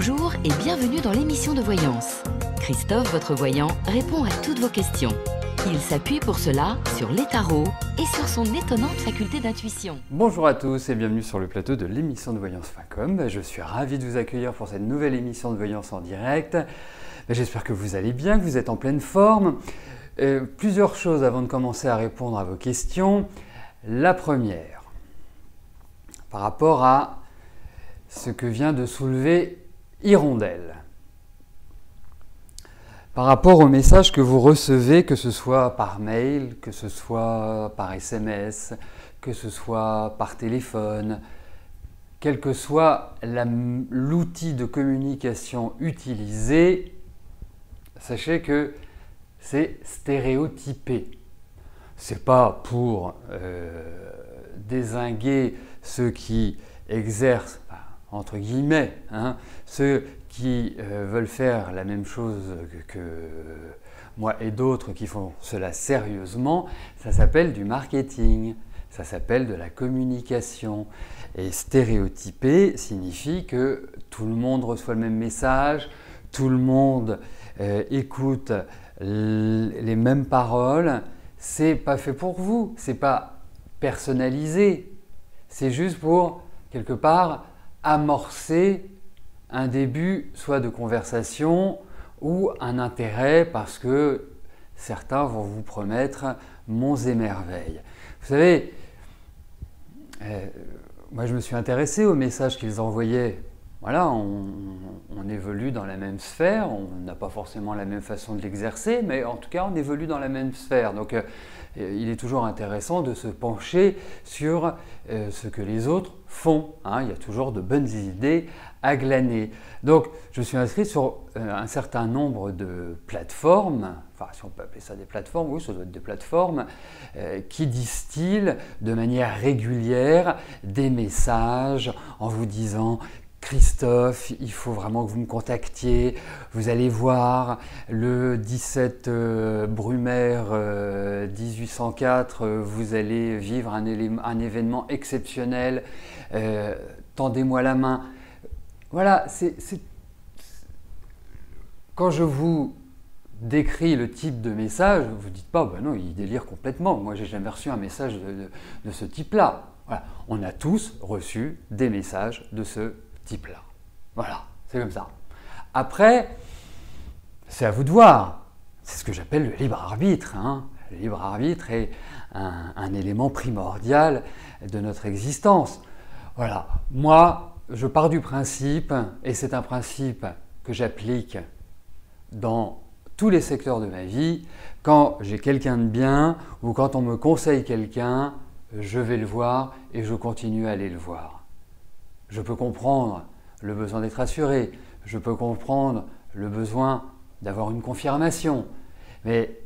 Bonjour et bienvenue dans l'émission de voyance. Christophe, votre voyant, répond à toutes vos questions. Il s'appuie pour cela sur les tarots et sur son étonnante faculté d'intuition. Bonjour à tous et bienvenue sur le plateau de l'émission de voyance.com. Je suis ravi de vous accueillir pour cette nouvelle émission de voyance en direct. J'espère que vous allez bien, que vous êtes en pleine forme. Plusieurs choses avant de commencer à répondre à vos questions. La première, par rapport à ce que vient de soulever Hirondelle. Par rapport au message que vous recevez, que ce soit par mail, que ce soit par SMS, que ce soit par téléphone, quel que soit l'outil de communication utilisé, sachez que c'est stéréotypé. C'est pas pour dézinguer ceux qui exercent, entre guillemets, ceux qui veulent faire la même chose que moi et d'autres qui font cela sérieusement. Ça s'appelle du marketing, ça s'appelle de la communication. Et stéréotyper signifie que tout le monde reçoit le même message, tout le monde écoute les mêmes paroles. C'est pas fait pour vous, c'est pas personnalisé, c'est juste pour quelque part amorcer un début soit de conversation ou un intérêt parce que certains vont vous promettre monts et merveilles. Vous savez, moi je me suis intéressé aux messages qu'ils envoyaient. Voilà, on évolue dans la même sphère, on n'a pas forcément la même façon de l'exercer, mais en tout cas on évolue dans la même sphère. Donc il est toujours intéressant de se pencher sur ce que les autres font. Il y a toujours de bonnes idées à glaner. Donc je suis inscrit sur un certain nombre de plateformes, enfin si on peut appeler ça des plateformes, oui ça doit être des plateformes, qui distillent de manière régulière des messages en vous disant « Christophe, il faut vraiment que vous me contactiez, vous allez voir, le 17 Brumaire 1804, vous allez vivre un événement exceptionnel, tendez-moi la main ». Voilà, quand je vous décris le type de message, vous ne dites pas « non, il délire complètement, moi j'ai jamais reçu un message de ce type-là ». Voilà. On a tous reçu des messages de ce type-là. Voilà, c'est comme ça. Après, c'est à vous de voir. C'est ce que j'appelle le libre arbitre. Le libre arbitre est un élément primordial de notre existence. Voilà, moi, je pars du principe, et c'est un principe que j'applique dans tous les secteurs de ma vie, quand j'ai quelqu'un de bien ou quand on me conseille quelqu'un, je vais le voir et je continue à aller le voir. Je peux comprendre le besoin d'être assuré, je peux comprendre le besoin d'avoir une confirmation, mais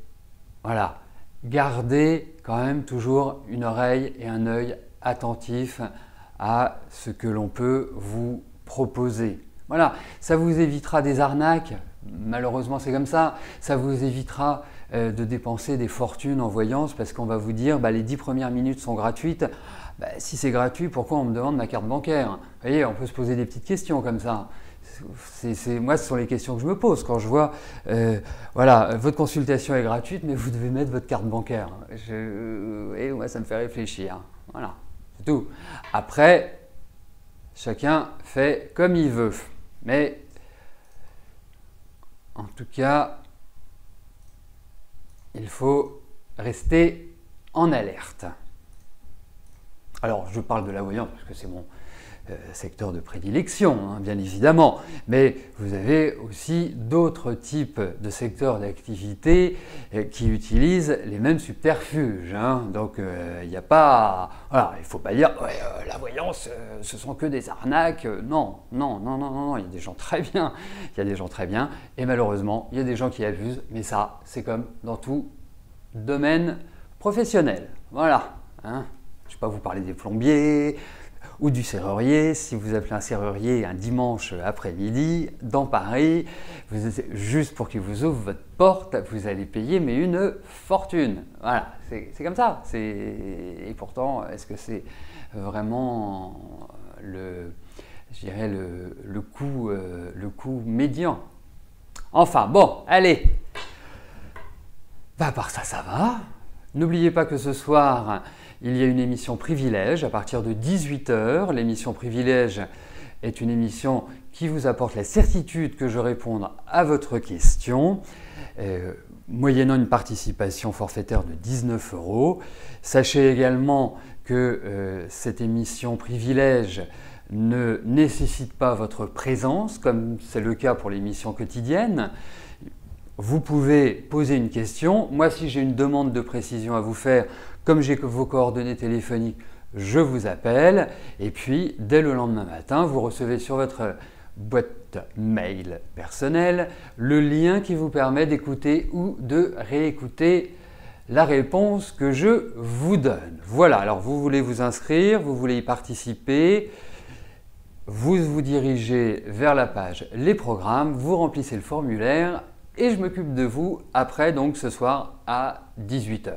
voilà, gardez quand même toujours une oreille et un œil attentifs à ce que l'on peut vous proposer. Voilà, ça vous évitera des arnaques, malheureusement c'est comme ça vous évitera de dépenser des fortunes en voyance parce qu'on va vous dire les 10 premières minutes sont gratuites. Si c'est gratuit, pourquoi on me demande ma carte bancaire? Vous voyez, on peut se poser des petites questions comme ça. Moi, ce sont les questions que je me pose quand je vois, voilà, votre consultation est gratuite, mais vous devez mettre votre carte bancaire. Et moi, ça me fait réfléchir. Voilà, c'est tout. Après, chacun fait comme il veut. Mais, en tout cas, il faut rester en alerte. Alors, je parle de la voyance parce que c'est mon secteur de prédilection, bien évidemment, mais vous avez aussi d'autres types de secteurs d'activité qui utilisent les mêmes subterfuges. Donc, il n'y a pas... Voilà, il ne faut pas dire la voyance, ce sont que des arnaques. Non, il y a des gens très bien. Il y a des gens très bien et malheureusement, il y a des gens qui abusent, mais ça, c'est comme dans tout domaine professionnel. Voilà. Je ne vais pas vous parler des plombiers ou du serrurier. Si vous appelez un serrurier un dimanche après-midi dans Paris, juste pour qu'il vous ouvre votre porte, vous allez payer mais une fortune. Voilà, c'est comme ça. Et pourtant, est-ce que c'est vraiment je dirais, le coût médian. Enfin, bon, allez. À part ça, ça va. N'oubliez pas que ce soir, il y a une émission Privilège à partir de 18 h. L'émission Privilège est une émission qui vous apporte la certitude que je réponde à votre question, moyennant une participation forfaitaire de 19 €. Sachez également que cette émission Privilège ne nécessite pas votre présence, comme c'est le cas pour l'émission quotidienne. Vous pouvez poser une question. Moi, si j'ai une demande de précision à vous faire, comme j'ai vos coordonnées téléphoniques, je vous appelle. Et puis, dès le lendemain matin, vous recevez sur votre boîte mail personnelle le lien qui vous permet d'écouter ou de réécouter la réponse que je vous donne. Voilà, alors vous voulez vous inscrire, vous voulez y participer, vous vous dirigez vers la page Les programmes, vous remplissez le formulaire et je m'occupe de vous après, donc ce soir à 18 h.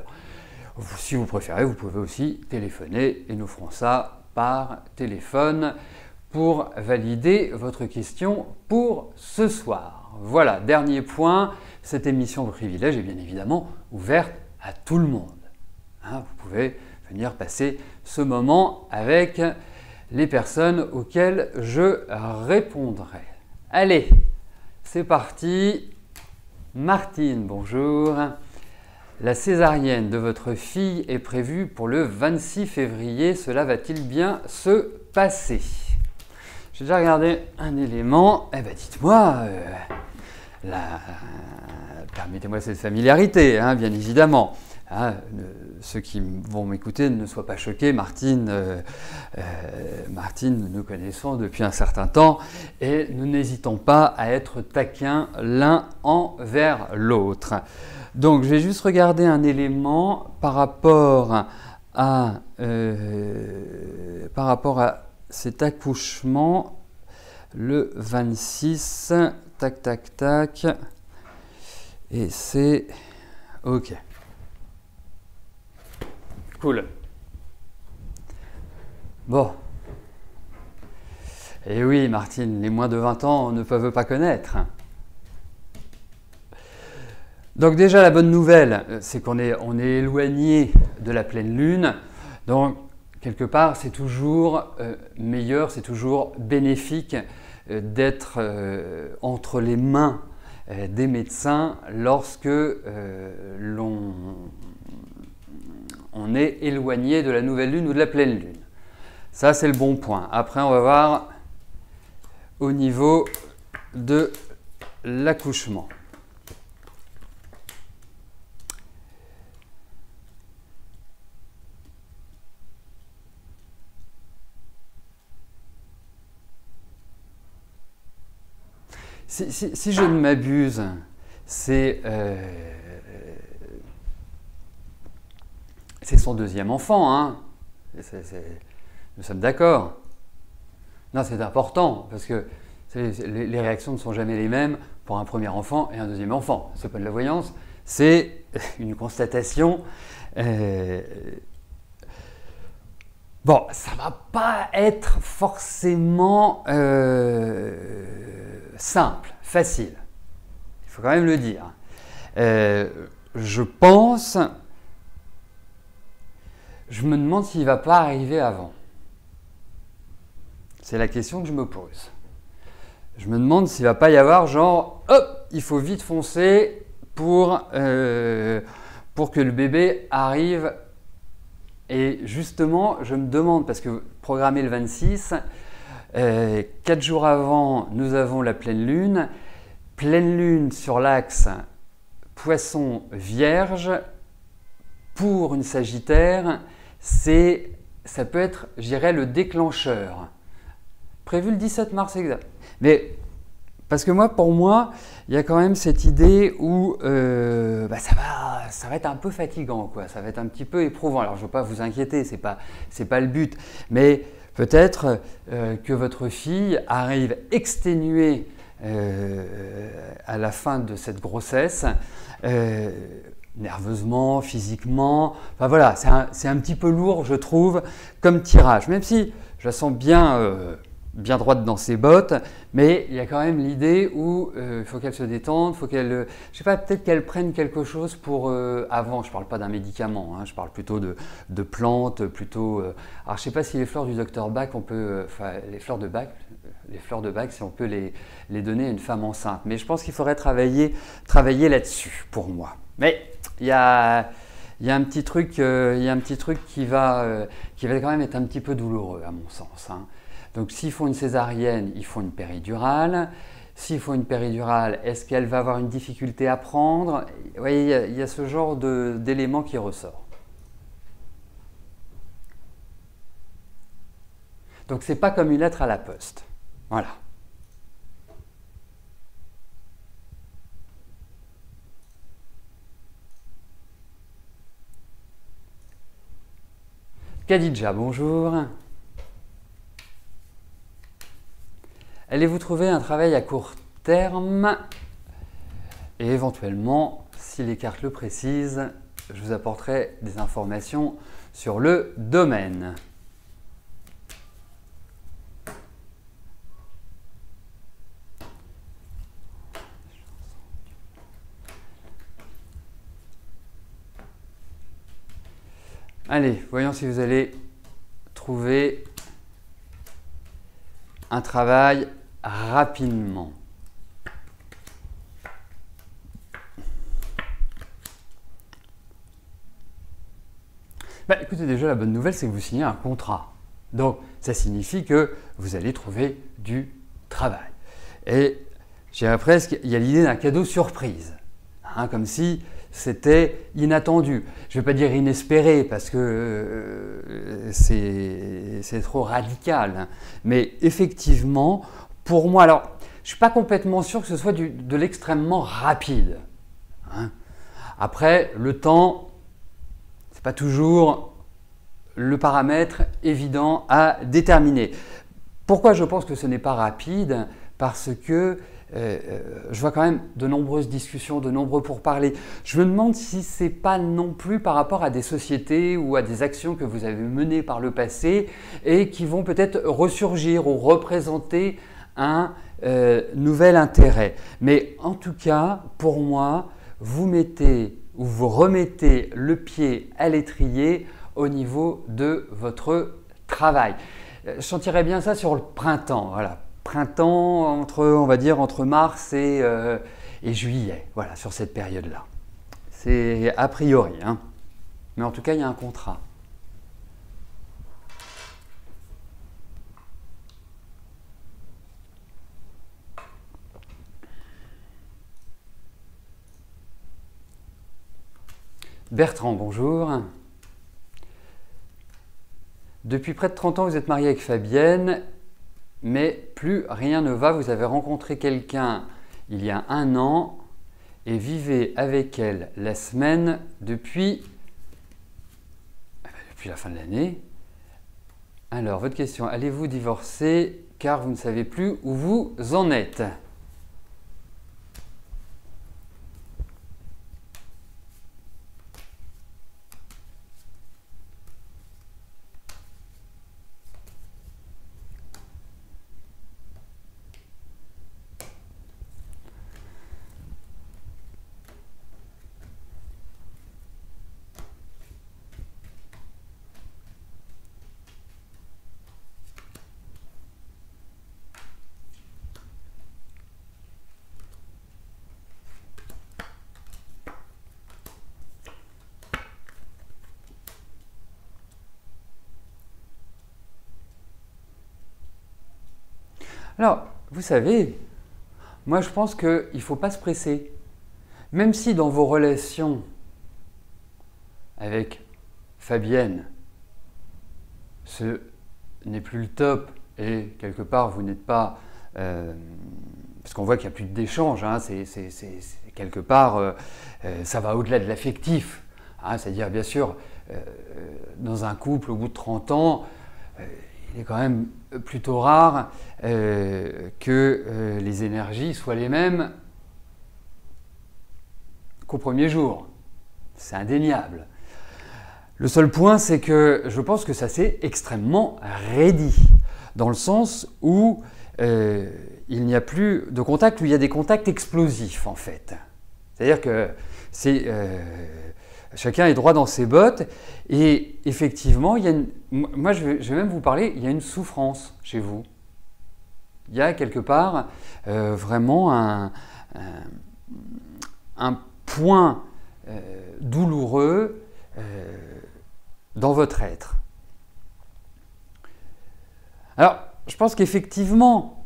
Si vous préférez, vous pouvez aussi téléphoner et nous ferons ça par téléphone pour valider votre question pour ce soir. Voilà, dernier point, cette émission de Privilège est bien évidemment ouverte à tout le monde. Vous pouvez venir passer ce moment avec les personnes auxquelles je répondrai. Allez, c'est parti. Martine, bonjour. La césarienne de votre fille est prévue pour le 26 février. Cela va-t-il bien se passer? J'ai déjà regardé un élément. Eh bien, dites-moi, permettez-moi cette familiarité, bien évidemment. Ceux qui vont m'écouter ne soient pas choqués. Martine, nous nous connaissons depuis un certain temps et nous n'hésitons pas à être taquins l'un envers l'autre. Donc, je vais juste regarder un élément par rapport à cet accouchement le 26. Tac, tac, tac. Et c'est OK. Cool. Bon. Et oui, Martine, les moins de 20 ans ne peuvent pas connaître. Donc déjà, la bonne nouvelle, c'est qu'on est éloigné de la pleine lune. Donc, quelque part, c'est toujours meilleur, c'est toujours bénéfique d'être entre les mains des médecins lorsque on est éloigné de la nouvelle lune ou de la pleine lune. Ça, c'est le bon point. Après, on va voir au niveau de l'accouchement. Si je ne m'abuse, c'est son deuxième enfant, nous sommes d'accord. Non, c'est important, parce que les réactions ne sont jamais les mêmes pour un premier enfant et un deuxième enfant. Ce n'est pas de la voyance, c'est une constatation. Bon, ça ne va pas être forcément simple, facile. Il faut quand même le dire. Je me demande s'il ne va pas arriver avant. C'est la question que je me pose. Je me demande s'il ne va pas y avoir genre, hop, il faut vite foncer pour que le bébé arrive. Et justement, je me demande, parce que programmé le 26, 4 jours avant, nous avons la pleine lune sur l'axe Poisson Vierge. Pour une Sagittaire, ça peut être, je dirais, le déclencheur. Prévu le 17 mars exact. Mais parce que pour moi, il y a quand même cette idée où ça va être un peu fatigant, quoi. Ça va être un petit peu éprouvant. Alors, je ne veux pas vous inquiéter, c'est pas le but. Mais peut-être que votre fille arrive exténuée à la fin de cette grossesse, nerveusement, physiquement. Enfin voilà, c'est un petit peu lourd, je trouve, comme tirage. Même si je la sens bien bien droite dans ses bottes, mais il y a quand même l'idée où il faut qu'elle se détende, faut qu'elle, je sais pas, peut-être qu'elle prenne quelque chose pour avant. Je parle pas d'un médicament, hein, je parle plutôt de plantes, plutôt. Alors je sais pas si les fleurs du docteur Bach, on peut, enfin les fleurs de Bach, si on peut les donner à une femme enceinte. Mais je pense qu'il faudrait travailler là-dessus pour moi. Mais il y a un petit truc, qui va quand même être un petit peu douloureux à mon sens, hein. Donc s'ils font une césarienne, ils font une péridurale. S'ils font une péridurale, est-ce qu'elle va avoir une difficulté à prendre? Vous voyez, il y a ce genre d'éléments qui ressort. Donc c'est pas comme une lettre à la poste. Voilà. Khadija, bonjour. Allez-vous trouver un travail à court terme? Et éventuellement, si les cartes le précisent, je vous apporterai des informations sur le domaine. Allez, voyons si vous allez trouver un travail rapidement. Écoutez, déjà la bonne nouvelle, c'est que vous signez un contrat. Donc, ça signifie que vous allez trouver du travail. Et je dirais presque, il y a l'idée d'un cadeau surprise, hein, comme si c'était inattendu. Je ne vais pas dire inespéré parce que c'est trop radical. Hein. Mais effectivement, pour moi, alors, je ne suis pas complètement sûr que ce soit de l'extrêmement rapide. Hein. Après, le temps, ce n'est pas toujours le paramètre évident à déterminer. Pourquoi je pense que ce n'est pas rapide? Parce que je vois quand même de nombreuses discussions, de nombreux pourparlers. Je me demande si ce n'est pas non plus par rapport à des sociétés ou à des actions que vous avez menées par le passé et qui vont peut-être ressurgir ou représenter un nouvel intérêt. Mais en tout cas, pour moi, vous mettez ou vous remettez le pied à l'étrier au niveau de votre travail. Je sentirais bien ça sur le printemps, voilà. Printemps, on va dire entre mars et juillet, voilà, sur cette période-là. C'est a priori, hein. Mais en tout cas, il y a un contrat. Bertrand, bonjour. Depuis près de 30 ans, vous êtes marié avec Fabienne. Mais plus rien ne va, vous avez rencontré quelqu'un il y a 1 an et vivez avec elle la semaine depuis la fin de l'année. Alors, votre question, allez-vous divorcer car vous ne savez plus où vous en êtes? Alors, vous savez, moi je pense qu'il ne faut pas se presser. Même si dans vos relations avec Fabienne, ce n'est plus le top et quelque part vous n'êtes pas... parce qu'on voit qu'il n'y a plus d'échange, hein, c'est quelque part, ça va au-delà de l'affectif. Hein, c'est-à-dire, bien sûr, dans un couple, au bout de 30 ans, il est quand même plutôt rare que les énergies soient les mêmes qu'au premier jour. C'est indéniable. Le seul point, c'est que je pense que ça s'est extrêmement raidi. dans le sens où il n'y a plus de contact, où il y a des contacts explosifs en fait. C'est-à-dire que chacun est droit dans ses bottes et effectivement, moi je vais même vous parler, il y a une souffrance chez vous. Il y a quelque part vraiment un point douloureux dans votre être. Alors, je pense qu'effectivement,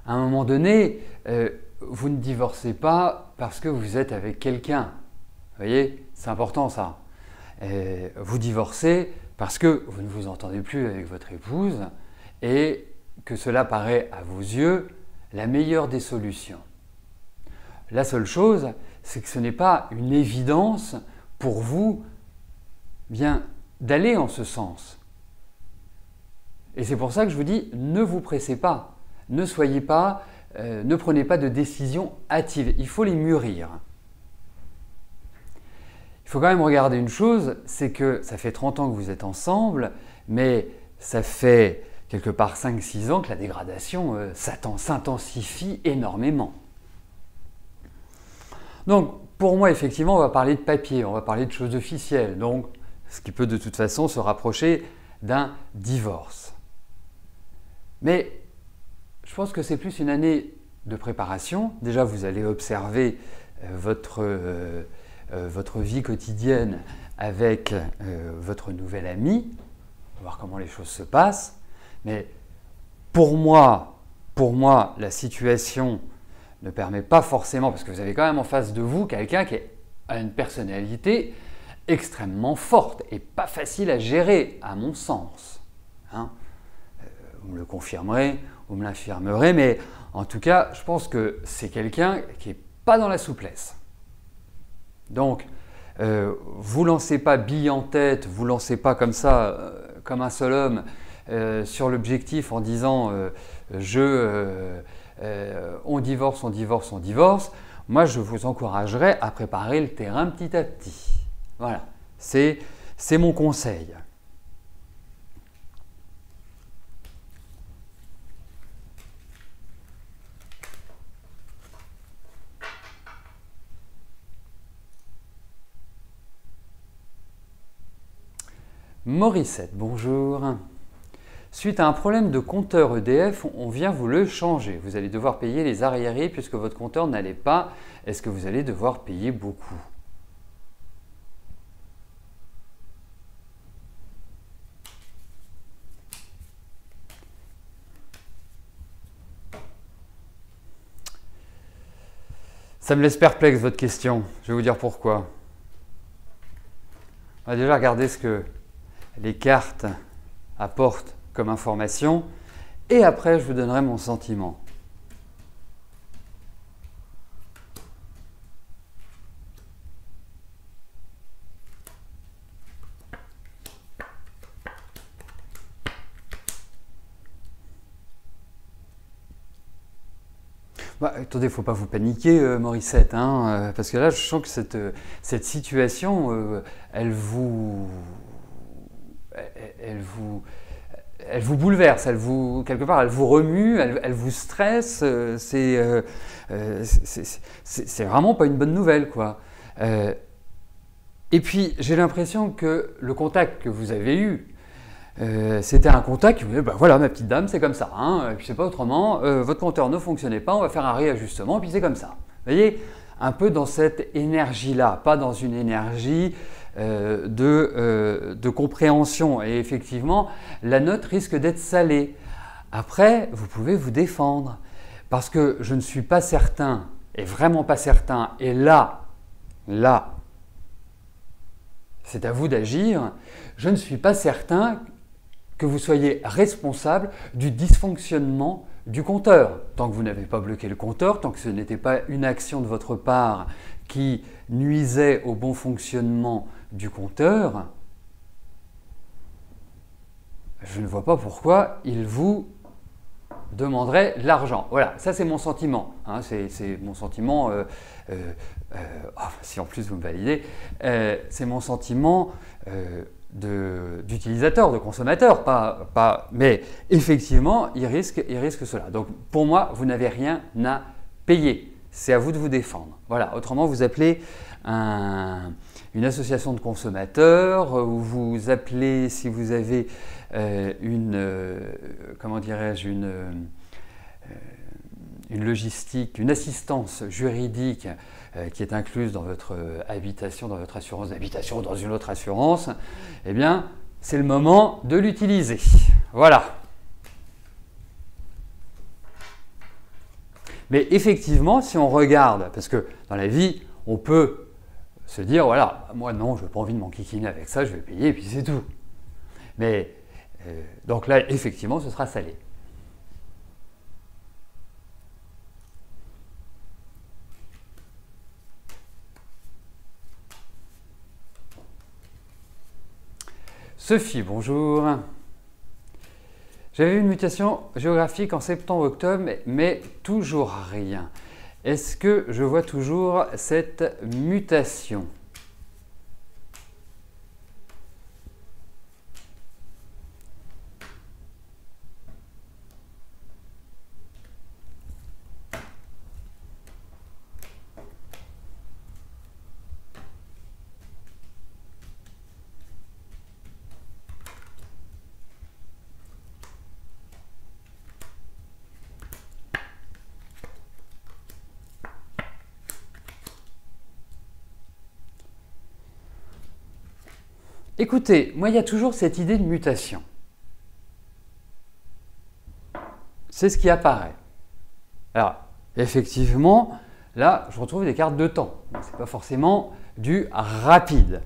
à un moment donné, vous ne divorcez pas parce que vous êtes avec quelqu'un. Vous voyez, c'est important ça. Vous divorcez parce que vous ne vous entendez plus avec votre épouse et que cela paraît à vos yeux la meilleure des solutions. La seule chose, c'est que ce n'est pas une évidence pour vous bien d'aller en ce sens. Et c'est pour ça que je vous dis, ne vous pressez pas, ne prenez pas de décisions hâtives, il faut les mûrir. Il faut quand même regarder une chose, c'est que ça fait 30 ans que vous êtes ensemble, mais ça fait quelque part 5-6 ans que la dégradation s'intensifie énormément. Donc, pour moi, effectivement, on va parler de papier, on va parler de choses officielles, donc ce qui peut de toute façon se rapprocher d'un divorce. Mais je pense que c'est plus une année de préparation. Déjà, vous allez observer votre vie quotidienne avec votre nouvel ami, voir comment les choses se passent. Mais pour moi, la situation ne permet pas forcément, parce que vous avez quand même en face de vous quelqu'un qui a une personnalité extrêmement forte et pas facile à gérer, à mon sens. Hein, vous me le confirmerez, vous me l'infirmerez, mais en tout cas, je pense que c'est quelqu'un qui n'est pas dans la souplesse. Donc, vous ne lancez pas bille en tête, vous ne lancez pas comme ça, comme un seul homme, sur l'objectif en disant on divorce, on divorce, on divorce. Moi, je vous encouragerais à préparer le terrain petit à petit. Voilà, c'est mon conseil. Morissette, bonjour. Suite à un problème de compteur EDF, on vient vous le changer. Vous allez devoir payer les arriérés puisque votre compteur n'allait pas. Est-ce que vous allez devoir payer beaucoup ? Ça me laisse perplexe votre question. Je vais vous dire pourquoi. On va déjà regarder ce que les cartes apportent comme information et après je vous donnerai mon sentiment. Attendez, il ne faut pas vous paniquer, Morissette, hein, parce que là, je sens que cette situation, elle vous bouleverse, quelque part, elle vous remue, elle vous stresse. C'est vraiment pas une bonne nouvelle, quoi. Et puis, j'ai l'impression que le contact que vous avez eu, c'était un contact qui vous disait, voilà ma petite dame, c'est comme ça, hein, et puis c'est pas autrement, votre compteur ne fonctionnait pas, on va faire un réajustement, et puis c'est comme ça. Vous voyez, un peu dans cette énergie-là, pas dans une énergie de compréhension. Et effectivement, la note risque d'être salée. Après, vous pouvez vous défendre, parce que je ne suis pas certain, et vraiment pas certain, et là, c'est à vous d'agir, je ne suis pas certain que vous soyez responsable du dysfonctionnement du compteur. Tant que vous n'avez pas bloqué le compteur, tant que ce n'était pas une action de votre part qui nuisait au bon fonctionnement du compteur, je ne vois pas pourquoi il vous demanderait de l'argent. Voilà, ça c'est mon sentiment. Hein, c'est mon sentiment, si en plus vous me validez, c'est mon sentiment d'utilisateurs, de consommateurs, mais effectivement, il risque cela. Donc pour moi, vous n'avez rien à payer. C'est à vous de vous défendre. Voilà. Autrement, vous appelez une association de consommateurs, ou vous appelez, si vous avez une logistique, une assistance juridique qui est incluse dans votre habitation, dans votre assurance d'habitation ou dans une autre assurance, eh bien, c'est le moment de l'utiliser. Voilà. Mais effectivement, si on regarde, parce que dans la vie, on peut se dire, voilà, moi non, je n'ai pas envie de m'enquiquiner avec ça, je vais payer et puis c'est tout. Mais donc là, effectivement, ce sera salé. Sophie, bonjour. J'avais eu une mutation géographique en septembre-octobre, mais toujours rien. Est-ce que je vois toujours cette mutation ? Écoutez, moi il y a toujours cette idée de mutation. C'est ce qui apparaît. Alors, effectivement, là, je retrouve des cartes de temps. Ce n'est pas forcément du rapide.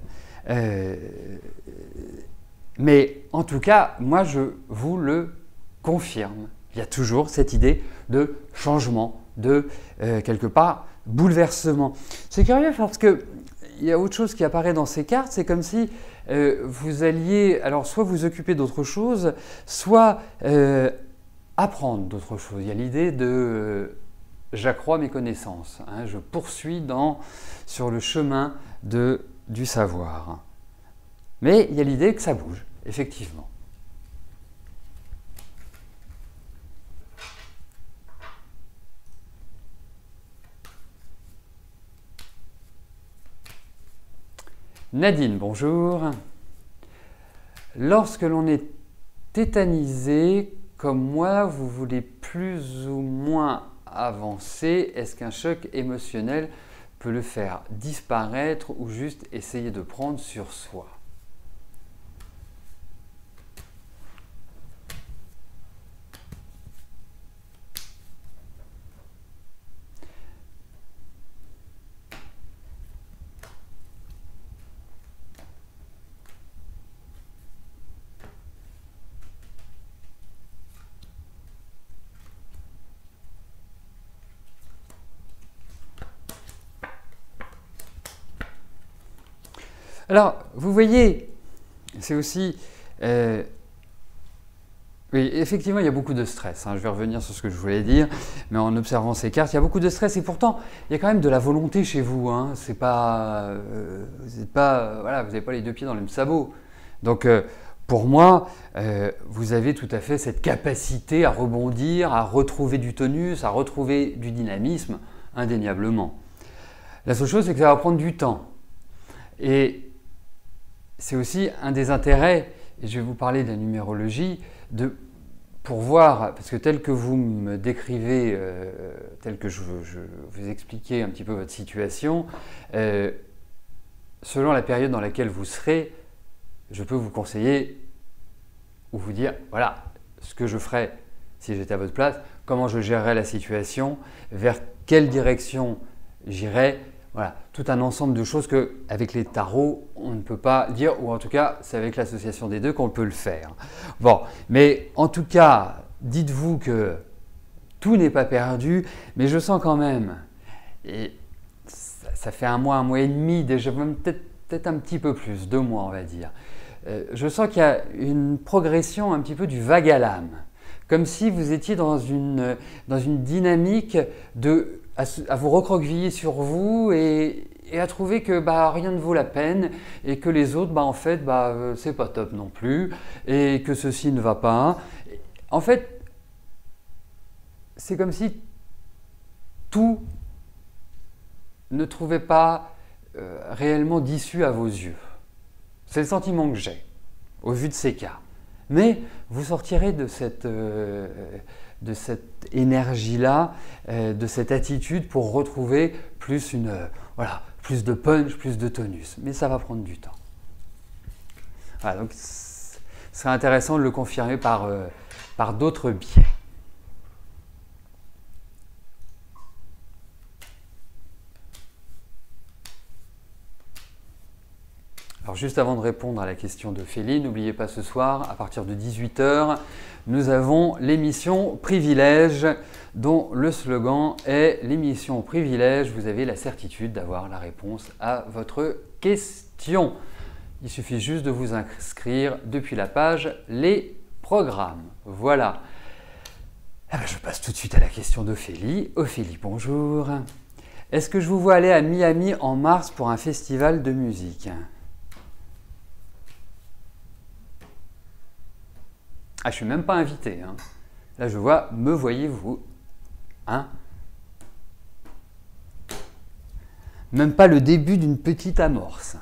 Mais en tout cas, moi je vous le confirme. Il y a toujours cette idée de changement, de quelque part bouleversement. C'est curieux parce qu'il y a autre chose qui apparaît dans ces cartes, c'est comme si vous alliez alors soit vous occuper d'autre chose, soit apprendre d'autre chose. Il y a l'idée de j'accrois mes connaissances, hein, je poursuis sur le chemin du savoir. Mais il y a l'idée que ça bouge, effectivement. Nadine, bonjour. Lorsque l'on est tétanisé, comme moi, vous voulez plus ou moins avancer, est-ce qu'un choc émotionnel peut le faire disparaître ou juste essayer de prendre sur soi ? Alors, vous voyez, c'est aussi... oui, effectivement, il y a beaucoup de stress. Hein. Je vais revenir sur ce que je voulais dire, mais en observant ces cartes, il y a beaucoup de stress et pourtant, il y a quand même de la volonté chez vous. Hein. C'est pas, voilà, vous n'avez pas les deux pieds dans le même sabot. Donc, pour moi, vous avez tout à fait cette capacité à rebondir, à retrouver du tonus, à retrouver du dynamisme, indéniablement. La seule chose, c'est que ça va prendre du temps. Et c'est aussi un des intérêts, et je vais vous parler de la numérologie, pour voir, parce que tel que vous me décrivez, tel que je vous expliquais un petit peu votre situation, selon la période dans laquelle vous serez, je peux vous conseiller ou vous dire, voilà, ce que je ferais si j'étais à votre place, comment je gérerais la situation, vers quelle direction j'irais. Voilà, tout un ensemble de choses qu'avec les tarots, on ne peut pas dire, ou en tout cas, c'est avec l'association des deux qu'on peut le faire. Bon, mais en tout cas, dites-vous que tout n'est pas perdu, mais je sens quand même, et ça fait un mois et demi, déjà même peut-être un petit peu plus, 2 mois on va dire, je sens qu'il y a une progression un petit peu du vague à l'âme, comme si vous étiez dans une dynamique à vous recroqueviller sur vous et et à trouver que bah, rien ne vaut la peine et que les autres, bah, en fait, bah, c'est pas top non plus et que ceci ne va pas. En fait, c'est comme si tout ne trouvait pas réellement d'issue à vos yeux. C'est le sentiment que j'ai au vu de ces cas. Mais vous sortirez de cette énergie-là, de cette attitude pour retrouver plus plus de punch, plus de tonus. Mais ça va prendre du temps. Voilà, donc ce serait intéressant de le confirmer par d'autres biais. Alors juste avant de répondre à la question de Félie, n'oubliez pas ce soir, à partir de 18 h, nous avons l'émission Privilège, dont le slogan est « L'émission Privilège, vous avez la certitude d'avoir la réponse à votre question ». Il suffit juste de vous inscrire depuis la page « Les programmes ». Voilà. Eh bien, je passe tout de suite à la question d'Ophélie. Ophélie, bonjour. Est-ce que je vous vois aller à Miami en mars pour un festival de musique ? Ah, je ne suis même pas invité. Hein. Là, je vois, me voyez-vous hein? Même pas le début d'une petite amorce.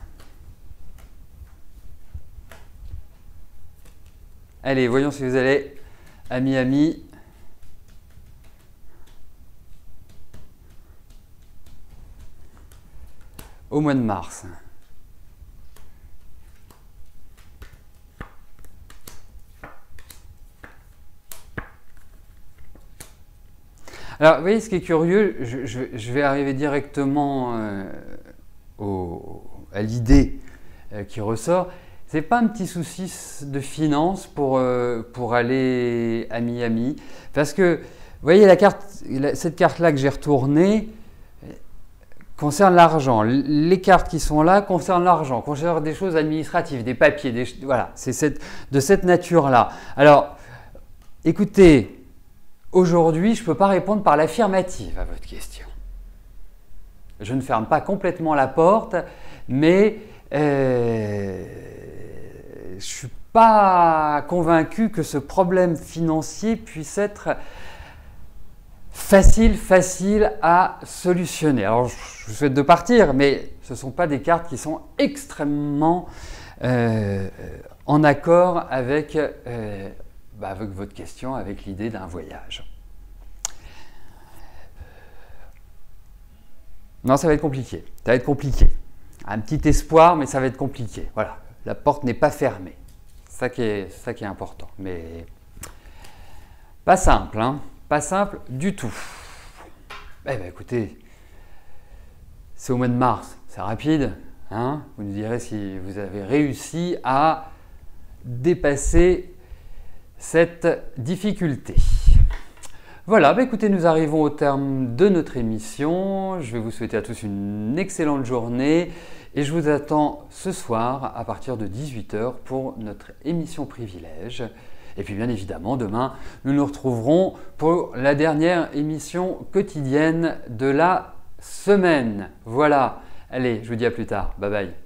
Allez, voyons si vous allez à Miami. Au mois de mars. Alors, vous voyez, ce qui est curieux, je vais arriver directement à l'idée qui ressort. Ce n'est pas un petit souci de finance pour aller à Miami. Parce que, vous voyez, cette carte-là que j'ai retournée concerne l'argent. Les cartes qui sont là concernent l'argent, concernent des choses administratives, des papiers, voilà, c'est de cette nature-là. Alors, écoutez, aujourd'hui, je ne peux pas répondre par l'affirmative à votre question. Je ne ferme pas complètement la porte, mais je ne suis pas convaincu que ce problème financier puisse être facile à solutionner. Alors, je vous souhaite de partir, mais ce ne sont pas des cartes qui sont extrêmement en accord avec votre question, avec l'idée d'un voyage. Non, ça va être compliqué. Ça va être compliqué. Un petit espoir, mais ça va être compliqué. Voilà, la porte n'est pas fermée. C'est ça qui est important. Mais pas simple, hein. Pas simple du tout. Eh bien, écoutez, c'est au mois de mars. C'est rapide. Hein, vous nous direz si vous avez réussi à dépasser cette difficulté. Voilà, écoutez, nous arrivons au terme de notre émission. Je vais vous souhaiter à tous une excellente journée et je vous attends ce soir à partir de 18 h pour notre émission Privilège. Et puis bien évidemment, demain, nous nous retrouverons pour la dernière émission quotidienne de la semaine. Voilà, allez, je vous dis à plus tard. Bye bye.